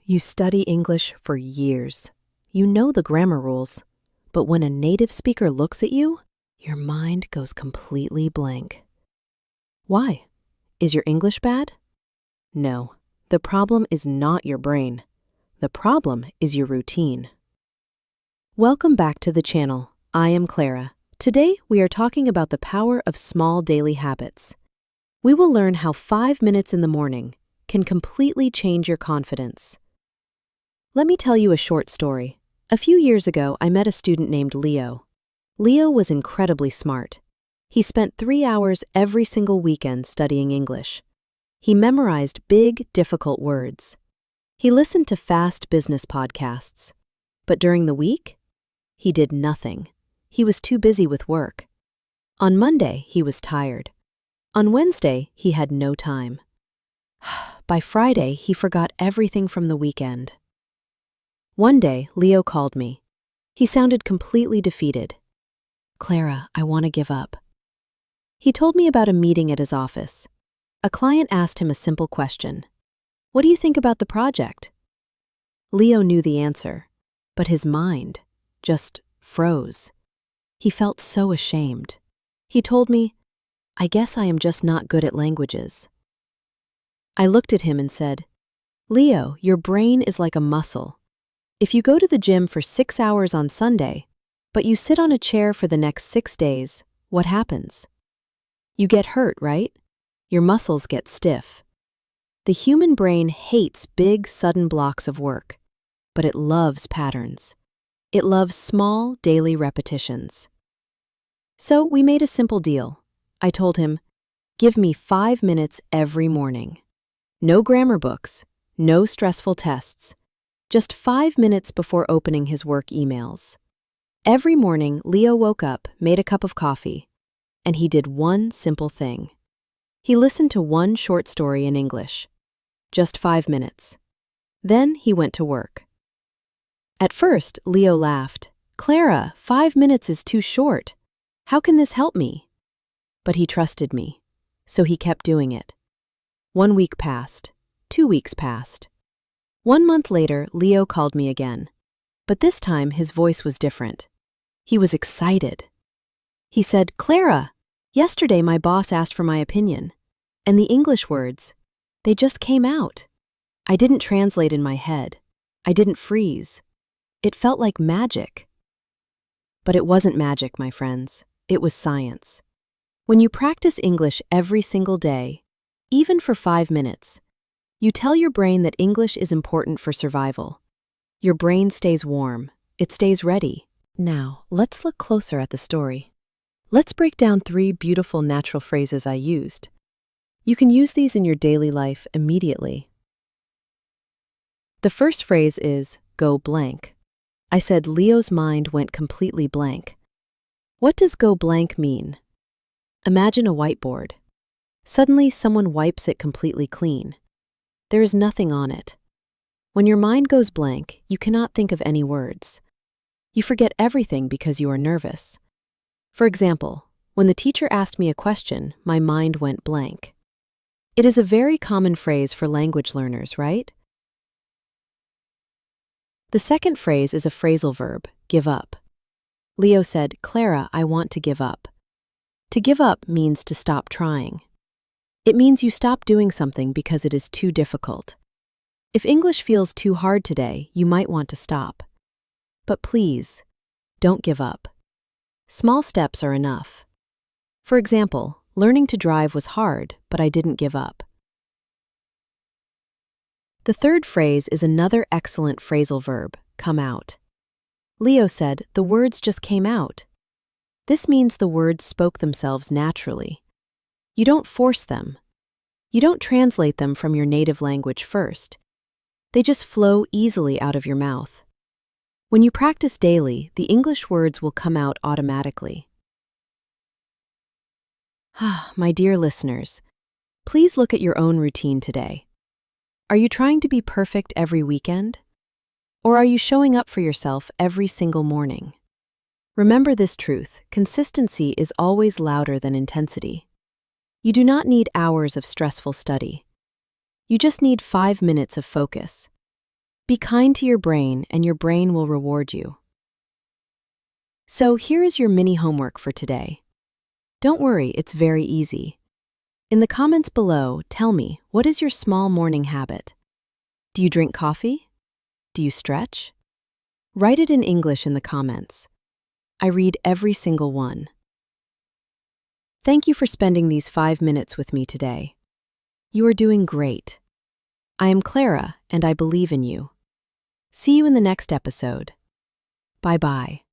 You study English for years. You know the grammar rules. But when a native speaker looks at you, your mind goes completely blank. Why? Is your English bad? No, the problem is not your brain. The problem is your routine. Welcome back to the channel. I am Clara. Today, we are talking about the power of small daily habits. We will learn how 5 minutes in the morning can completely change your confidence. Let me tell you a short story. A few years ago, I met a student named Leo. Leo was incredibly smart. He spent 3 hours every single weekend studying English. He memorized big, difficult words. He listened to fast business podcasts. But during the week, he did nothing. He was too busy with work. On Monday, he was tired. On Wednesday, he had no time. By Friday, he forgot everything from the weekend. One day, Leo called me. He sounded completely defeated. "Clara, I want to give up." He told me about a meeting at his office. A client asked him a simple question. "What do you think about the project?" Leo knew the answer, but his mind just froze. He felt so ashamed. He told me, "I guess I am just not good at languages." I looked at him and said, "Leo, your brain is like a muscle. If you go to the gym for 6 hours on Sunday, but you sit on a chair for the next 6 days, what happens? You get hurt, right? Your muscles get stiff." The human brain hates big, sudden blocks of work, but it loves patterns. It loves small, daily repetitions. So we made a simple deal. I told him, "Give me 5 minutes every morning. No grammar books, no stressful tests. Just 5 minutes before opening his work emails." Every morning, Leo woke up, made a cup of coffee, and he did one simple thing. He listened to one short story in English. Just 5 minutes. Then he went to work. At first, Leo laughed. "Clara, 5 minutes is too short. How can this help me?" But he trusted me, so he kept doing it. 1 week passed. 2 weeks passed. 1 month later, Leo called me again. But this time, his voice was different. He was excited. He said, "Clara, yesterday my boss asked for my opinion, and the English words, they just came out. I didn't translate in my head. I didn't freeze. It felt like magic." But it wasn't magic, my friends. It was science. When you practice English every single day, even for 5 minutes, you tell your brain that English is important for survival. Your brain stays warm. It stays ready. Now, let's look closer at the story. Let's break down 3 beautiful natural phrases I used. You can use these in your daily life immediately. The first phrase is, go blank. I said Leo's mind went completely blank. What does go blank mean? Imagine a whiteboard. Suddenly, someone wipes it completely clean. There is nothing on it. When your mind goes blank, you cannot think of any words. You forget everything because you are nervous. For example, when the teacher asked me a question, my mind went blank. It is a very common phrase for language learners, right? The second phrase is a phrasal verb, give up. Leo said, "Clara, I want to give up." To give up means to stop trying. It means you stop doing something because it is too difficult. If English feels too hard today, you might want to stop. But please, don't give up. Small steps are enough. For example, learning to drive was hard, but I didn't give up. The third phrase is another excellent phrasal verb, come out. Leo said, "The words just came out." This means the words spoke themselves naturally. You don't force them. You don't translate them from your native language first. They just flow easily out of your mouth. When you practice daily, the English words will come out automatically. My dear listeners, please look at your own routine today. Are you trying to be perfect every weekend? Or are you showing up for yourself every single morning? Remember this truth: consistency is always louder than intensity. You do not need hours of stressful study. You just need 5 minutes of focus. Be kind to your brain, and your brain will reward you. So here is your mini homework for today. Don't worry, it's very easy. In the comments below, tell me, what is your small morning habit? Do you drink coffee? Do you stretch? Write it in English in the comments. I read every single one. Thank you for spending these 5 minutes with me today. You are doing great. I am Clara, and I believe in you. See you in the next episode. Bye-bye.